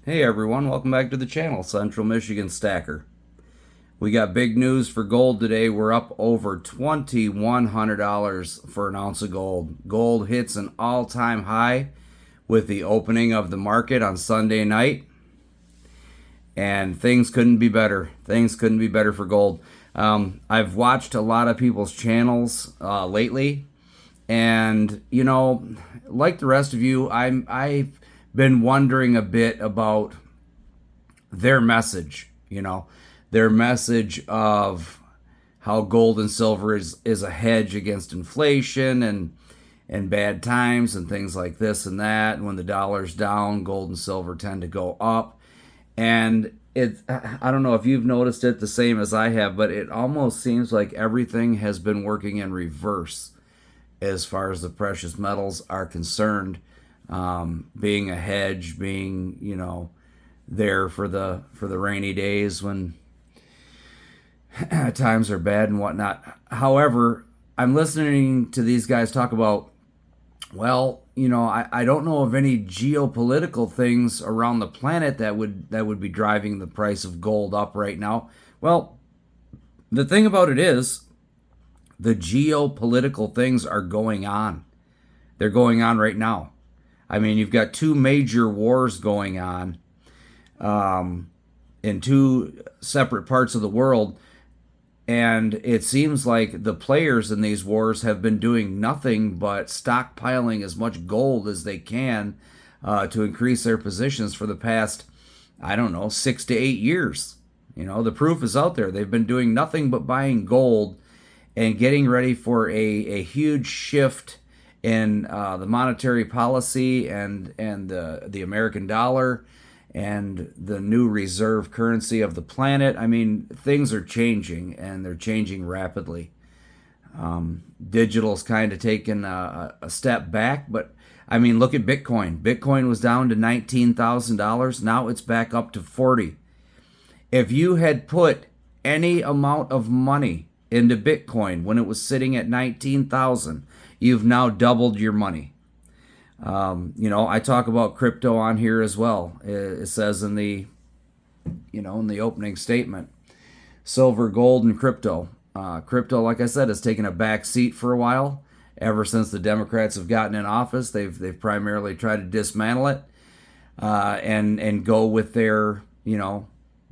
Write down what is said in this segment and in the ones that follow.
Hey everyone, welcome back to the channel, Central Michigan Stacker. We got big news for gold today. We're up over $2,100 for an ounce of gold. Gold hits an all-time high with the opening of the market on Sunday night, and things couldn't be better. Things couldn't be better for gold. I've watched a lot of people's channels lately, and like the rest of you, I've been wondering a bit about their message. Their message of how gold and silver is a hedge against inflation and bad times and things like this and that. And when the dollar's down, gold and silver tend to go up. And I don't know if you've noticed it the same as I have, but it almost seems like everything has been working in reverse as far as the precious metals are concerned. Being a hedge, being there for the rainy days when times are bad and whatnot. However, I'm listening to these guys talk about, I don't know of any geopolitical things around the planet that would be driving the price of gold up right now. Well, the thing about it is, the geopolitical things are going on. They're going on right now. I mean, you've got two major wars going on in two separate parts of the world. And it seems like the players in these wars have been doing nothing but stockpiling as much gold as they can to increase their positions for the past, 6 to 8 years. The proof is out there. They've been doing nothing but buying gold and getting ready for a huge shift in the monetary policy and the American dollar and the new reserve currency of the planet. I mean, things are changing, and they're changing rapidly. Digital's kind of taken a step back, but I mean, look at Bitcoin. Bitcoin was down to $19,000. Now it's back up to 40. If you had put any amount of money into Bitcoin when it was sitting at 19,000, you've now doubled your money. I talk about crypto on here as well. It says in the opening statement, silver, gold, and crypto. Crypto, like I said, has taken a back seat for a while. Ever since the Democrats have gotten in office, they've primarily tried to dismantle it and go with their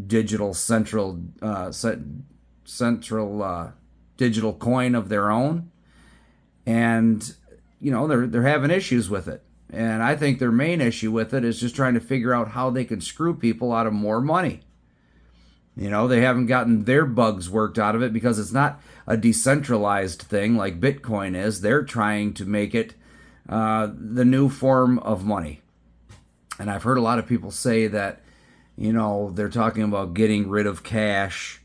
digital central digital coin of their own. And they're having issues with it. And I think their main issue with it is just trying to figure out how they can screw people out of more money. They haven't gotten their bugs worked out of it because it's not a decentralized thing like Bitcoin is. They're trying to make it the new form of money. And I've heard a lot of people say that, they're talking about getting rid of cash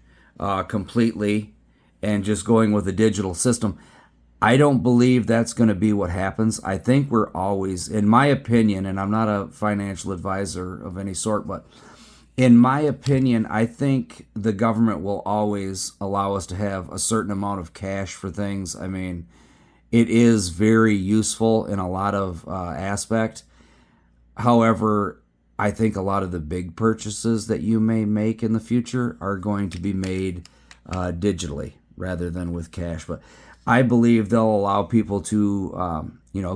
completely and just going with a digital system. I don't believe that's going to be what happens. I think we're always, in my opinion, and I'm not a financial advisor of any sort, but in my opinion, I think the government will always allow us to have a certain amount of cash for things. I mean, it is very useful in a lot of aspect. However, I think a lot of the big purchases that you may make in the future are going to be made digitally rather than with cash. But I believe they'll allow people to,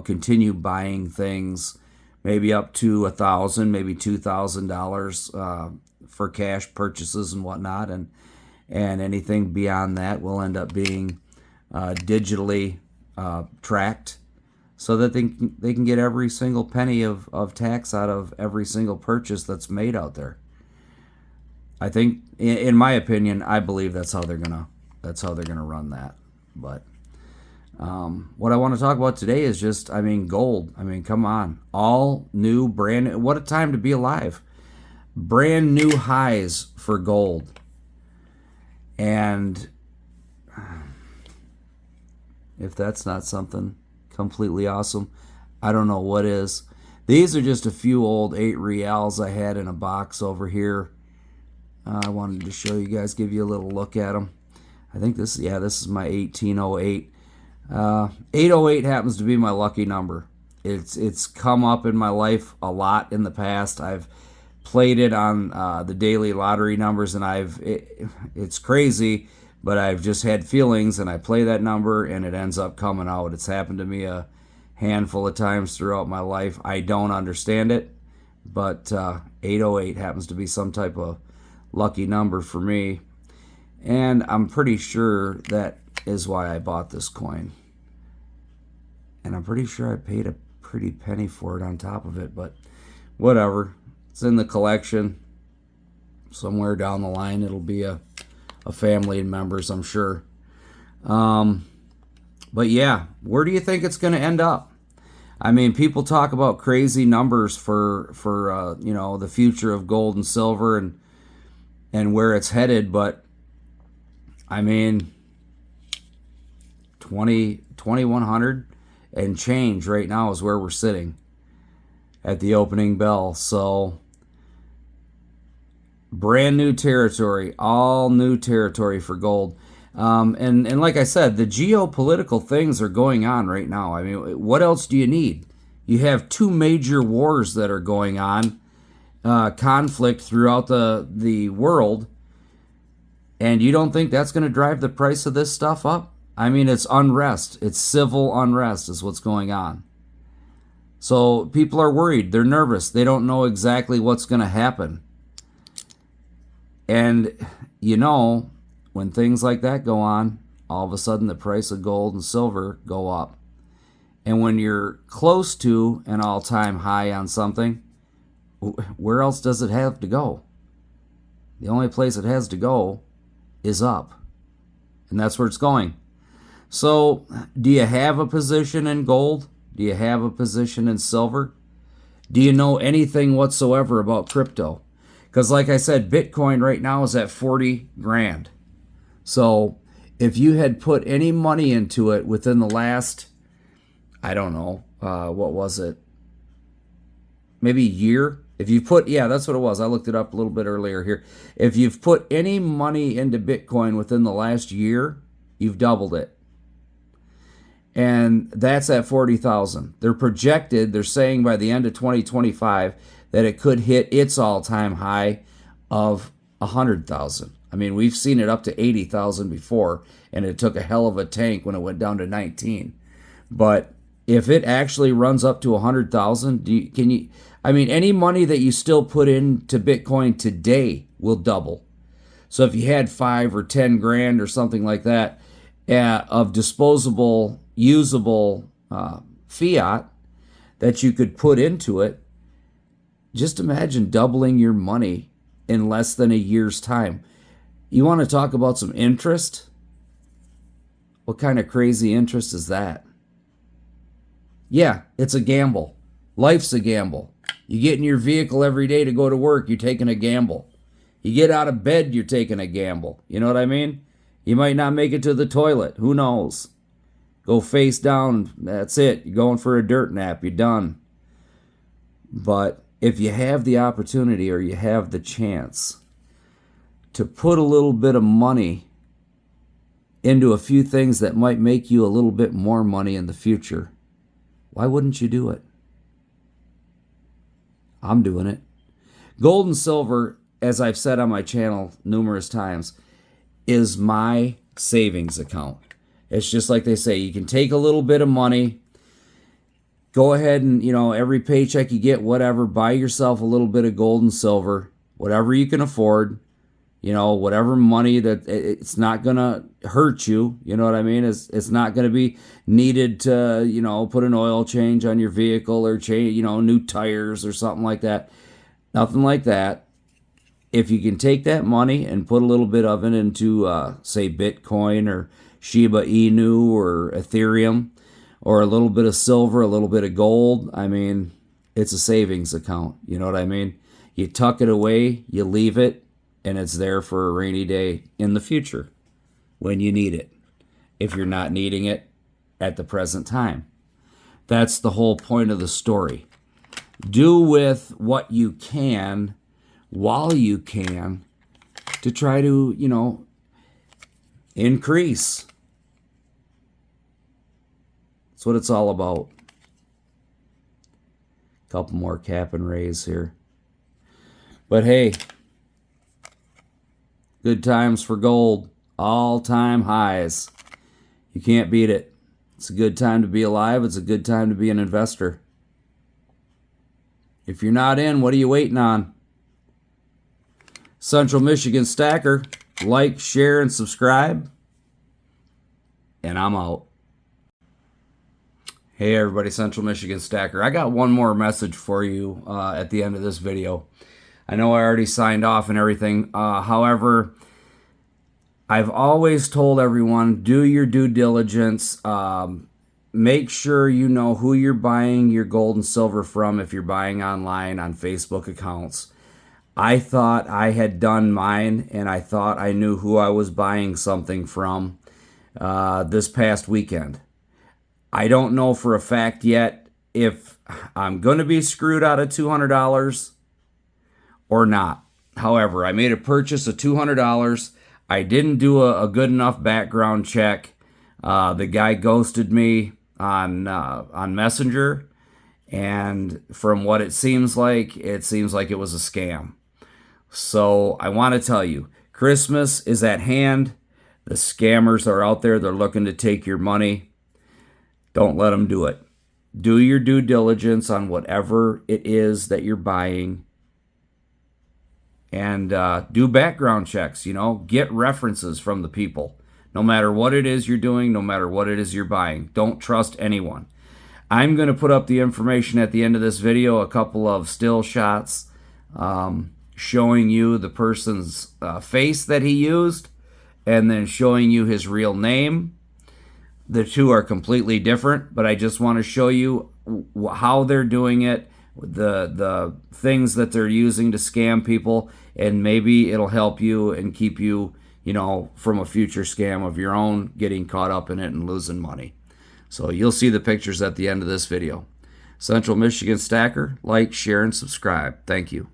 continue buying things, maybe up to $1,000, maybe $2,000 for cash purchases and whatnot, and anything beyond that will end up being digitally tracked, so that they can get every single penny of tax out of every single purchase that's made out there. I think, in my opinion, I believe that's how they're gonna run that. But what I want to talk about today is just, gold. Come on. All new, brand new. What a time to be alive. Brand new highs for gold. And if that's not something completely awesome, I don't know what is. These are just a few old 8 reals I had in a box over here. I wanted to show you guys, give you a little look at them. I think this is my 1808. 808 happens to be my lucky number. It's come up in my life a lot in the past. I've played it on the daily lottery numbers, and it's crazy, but I've just had feelings, and I play that number, and it ends up coming out. It's happened to me a handful of times throughout my life. I don't understand it, but 808 happens to be some type of lucky number for me, and I'm pretty sure that is why I bought this coin. And I'm pretty sure I paid a pretty penny for it on top of it, but whatever. It's in the collection. Somewhere down the line, it'll be a family and members, I'm sure. But yeah, where do you think it's going to end up? I mean, people talk about crazy numbers for the future of gold and silver and where it's headed, but I mean, 2100 and change right now is where we're sitting at the opening bell. So brand new territory, all new territory for gold. And like I said, the geopolitical things are going on right now. I mean, what else do you need? You have two major wars that are going on, conflict throughout the world, and you don't think that's going to drive the price of this stuff up? I mean, it's unrest. It's civil unrest is what's going on. So people are worried. They're nervous. They don't know exactly what's going to happen. And, when things like that go on, all of a sudden the price of gold and silver go up. And when you're close to an all-time high on something, where else does it have to go? The only place it has to go is up. And that's where it's going. So, do you have a position in gold? Do you have a position in silver? Do you know anything whatsoever about crypto? Because like I said, Bitcoin right now is at 40 grand. So if you had put any money into it within the last, I don't know, what was it? Maybe year? If you put, yeah, that's what it was. I looked it up a little bit earlier here. If you've put any money into Bitcoin within the last year, you've doubled it. And that's at 40,000. They're saying by the end of 2025 that it could hit its all-time high of 100,000. I mean, we've seen it up to 80,000 before, and it took a hell of a tank when it went down to 19. But if it actually runs up to 100,000, any money that you still put into Bitcoin today will double. So if you had 5 or 10 grand or something like that of disposable, usable fiat that you could put into it, just imagine doubling your money in less than a year's time. You want to talk about some interest? What kind of crazy interest is that? Yeah, it's a gamble. Life's a gamble. You get in your vehicle every day to go to work, you're taking a gamble. You get out of bed, you're taking a gamble. You know what I mean? You might not make it to the toilet. Who knows? Go face down, that's it. You're going for a dirt nap, you're done. But if you have the opportunity or you have the chance to put a little bit of money into a few things that might make you a little bit more money in the future, why wouldn't you do it? I'm doing it. Gold and silver, as I've said on my channel numerous times, is my savings account. It's just like they say, you can take a little bit of money, go ahead and, every paycheck you get, whatever, buy yourself a little bit of gold and silver, whatever you can afford, whatever money that it's not going to hurt you. You know what I mean? It's not going to be needed to, put an oil change on your vehicle or change, new tires or something like that. Nothing like that. If you can take that money and put a little bit of it into, say, Bitcoin or Shiba Inu or Ethereum, or a little bit of silver, a little bit of gold, I mean, it's a savings account. You know what I mean? You tuck it away, you leave it, and it's there for a rainy day in the future when you need it, if you're not needing it at the present time. That's the whole point of the story. Do with what you can while you can to try to, increase. That's what it's all about. Couple more cap and raise here. But hey, good times for gold. All-time highs. You can't beat it. It's a good time to be alive. It's a good time to be an investor. If you're not in, what are you waiting on? Central Michigan Stacker. Like, share, and subscribe. And I'm out. Hey everybody, Central Michigan Stacker. I got one more message for you at the end of this video. I know I already signed off and everything. However, I've always told everyone, do your due diligence. Make sure you know who you're buying your gold and silver from if you're buying online on Facebook accounts. I thought I had done mine, and I thought I knew who I was buying something from this past weekend. I don't know for a fact yet if I'm going to be screwed out of $200 or not. However, I made a purchase of $200. I didn't do a good enough background check. The guy ghosted me on Messenger, and from what it seems like it was a scam. So I want to tell you, Christmas is at hand. The scammers are out there. They're looking to take your money. Don't let them do it. Do your due diligence on whatever it is that you're buying. And do background checks, get references from the people. No matter what it is you're doing, no matter what it is you're buying. Don't trust anyone. I'm going to put up the information at the end of this video, a couple of still shots showing you the person's face that he used, and then showing you his real name. The two are completely different, but I just want to show you how they're doing it, the things that they're using to scam people, and maybe it'll help you and keep you, from a future scam of your own, getting caught up in it and losing money. So you'll see the pictures at the end of this video. Central Michigan Stacker, like, share, and subscribe. Thank you.